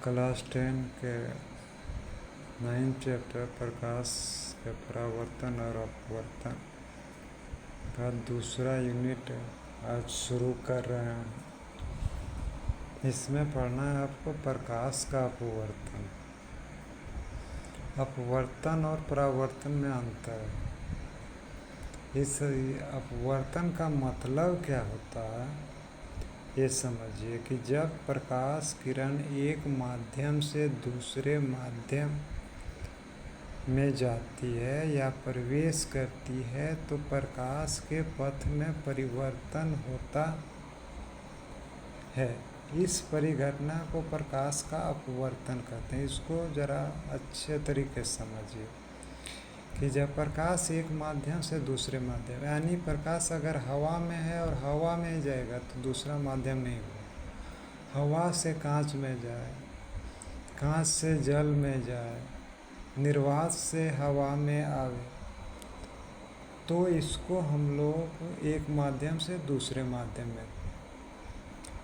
Class 10 के 9 chapter प्रकाश के परावर्तन और अपवर्तन का दूसरा यूनिट आज शुरू कर रहे हैं। इसमें पढ़ना है आपको प्रकाश का अपवर्तन। अपवर्तन और परावर्तन में अंतर है। इस अपवर्तन का मतलब क्या होता है ये समझिए कि जब प्रकाश किरण एक माध्यम से दूसरे माध्यम में जाती है या प्रवेश करती है तो प्रकाश के पथ में परिवर्तन होता है। इस परिघटना को प्रकाश का अपवर्तन कहते हैं। इसको ज़रा अच्छे तरीके से समझिए कि जब प्रकाश एक माध्यम से दूसरे माध्यम, यानी प्रकाश अगर हवा में है और हवा में जाएगा तो दूसरा माध्यम नहीं होगा। हवा से कांच में जाए, कांच से जल में जाए, निर्वात से हवा में आवे, तो इसको हम लोग एक माध्यम से दूसरे माध्यम में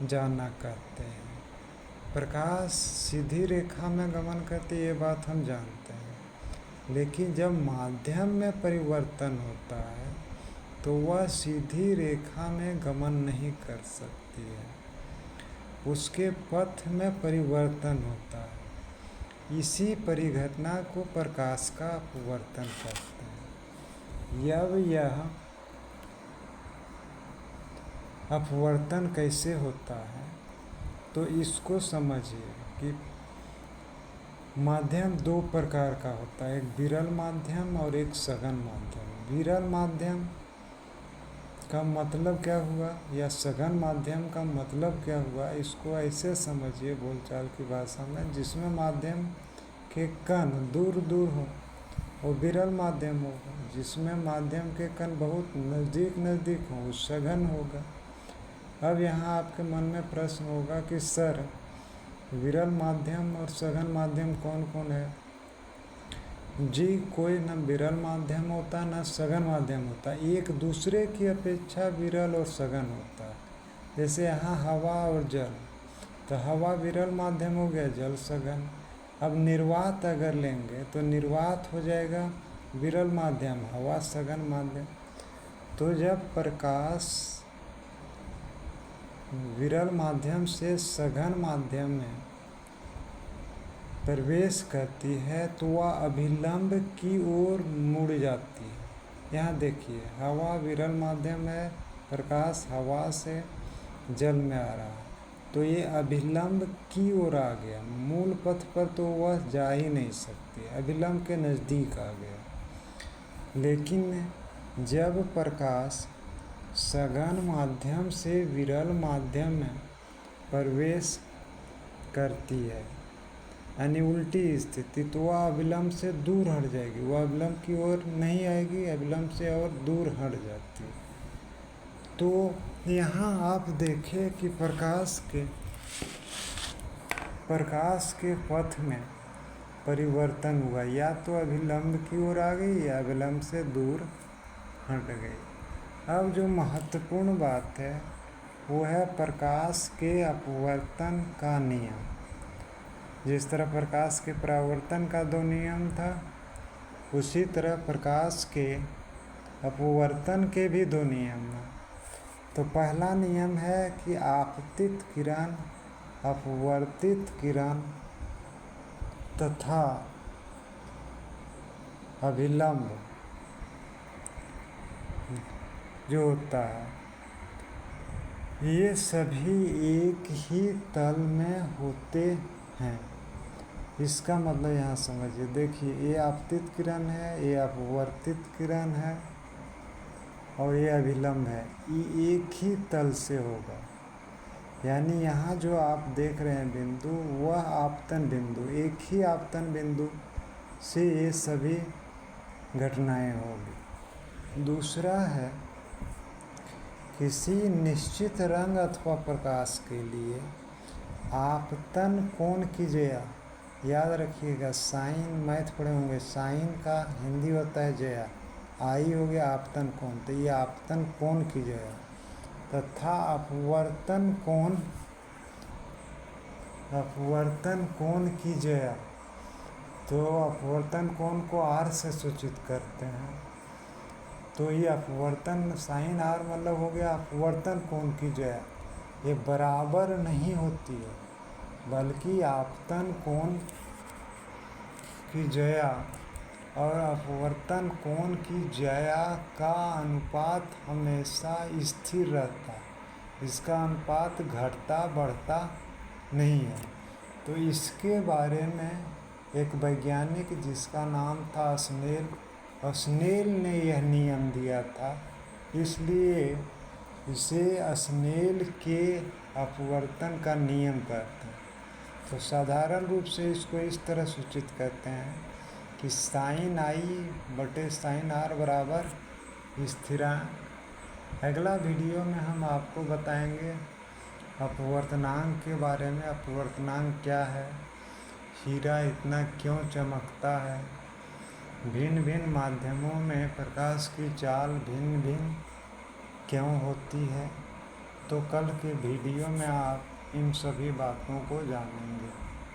जाना कहते हैं। प्रकाश सीधी रेखा में गमन करती है, ये बात हम जानते हैं, लेकिन जब माध्यम में परिवर्तन होता है तो वह सीधी रेखा में गमन नहीं कर सकती है, उसके पथ में परिवर्तन होता है। इसी परिघटना को प्रकाश का अपवर्तन कहते हैं। जब यह अपवर्तन कैसे होता है तो इसको समझिए कि माध्यम दो प्रकार का होता है, एक विरल माध्यम और एक सघन माध्यम। विरल माध्यम का मतलब क्या हुआ या सघन माध्यम का मतलब क्या हुआ, इसको ऐसे समझिए बोलचाल की भाषा में, जिसमें माध्यम के कण दूर दूर हो वो विरल माध्यम होगा, जिसमें माध्यम के कण बहुत नज़दीक नज़दीक हो वो सघन होगा। अब यहाँ आपके मन में प्रश्न होगा कि सर विरल माध्यम और सघन माध्यम कौन कौन है? जी, कोई न विरल माध्यम होता न सघन माध्यम होता, एक दूसरे की अपेक्षा विरल और सघन होता है। जैसे यहाँ हवा और जल, तो हवा विरल माध्यम हो गया, जल सघन। अब निर्वात अगर लेंगे तो निर्वात हो जाएगा विरल माध्यम, हवा सघन माध्यम। तो जब प्रकाश विरल माध्यम से सघन माध्यम में प्रवेश करती है तो वह अभिलंब की ओर मुड़ जाती है। यहाँ देखिए, हवा विरल माध्यम है, प्रकाश हवा से जल में आ रहा है, तो ये अभिलंब की ओर आ गया। मूल पथ पर तो वह जा ही नहीं सकती, अभिलंब के नज़दीक आ गया। लेकिन जब प्रकाश सघन माध्यम से विरल माध्यम में प्रवेश करती है, यानी उल्टी स्थिति, तो वह अभिलंब से दूर हट जाएगी, वह अभिलंब की ओर नहीं आएगी, अभिलंब से और दूर हट जाती है। तो यहाँ आप देखें कि प्रकाश के पथ में परिवर्तन हुआ, या तो अभिलंब की ओर आ गई या अभिलंब से दूर हट गई। अब जो महत्वपूर्ण बात है वो है प्रकाश के अपवर्तन का नियम। जिस तरह प्रकाश के परावर्तन का दो नियम था, उसी तरह प्रकाश के अपवर्तन के भी दो नियम हैं। तो पहला नियम है कि आपतित किरण, अपवर्तित किरण तथा अभिलंब जो होता है, ये सभी एक ही तल में होते हैं। इसका मतलब यहाँ समझिए, देखिए ये आपतित किरण है, ये अपवर्तित किरण है और ये अभिलंब है, ये एक ही तल से होगा। यानी यहाँ जो आप देख रहे हैं बिंदु, वह आपतन बिंदु, एक ही आपतन बिंदु से ये सभी घटनाएं होगी। दूसरा है, किसी निश्चित रंग अथवा प्रकाश के लिए आपतन कोण की जया, याद रखिएगा, साइन मैथ पढ़े होंगे, साइन का हिंदी होता है जया, आई हो गया आपतन कोण, तो ये आपतन कोण की जया तथा अपवर्तन कोण अपवर्तन कोण की ज्या, तो अपवर्तन कोण को आर से सूचित करते हैं। तो ये अपवर्तन साइन आर मतलब हो गया अपवर्तन कोण की ज्या। ये बराबर नहीं होती है, बल्कि आपतन कोण की ज्या और अपवर्तन कोण की ज्या का अनुपात हमेशा स्थिर रहता है। इसका अनुपात घटता बढ़ता नहीं है। तो इसके बारे में एक वैज्ञानिक जिसका नाम था स्नेल ने यह नियम दिया था, इसलिए इसे स्नेल के अपवर्तन का नियम कहते हैं। तो साधारण रूप से इसको इस तरह सूचित करते हैं कि साइन आई बटे साइन आर बराबर स्थिरांक। अगला वीडियो में हम आपको बताएंगे अपवर्तनांक के बारे में। अपवर्तनांक क्या है, हीरा इतना क्यों चमकता है, भिन्न भिन्न माध्यमों में प्रकाश की चाल भिन्न भिन्न क्यों होती है। तो कल के वीडियो में आप इन सभी बातों को जानेंगे।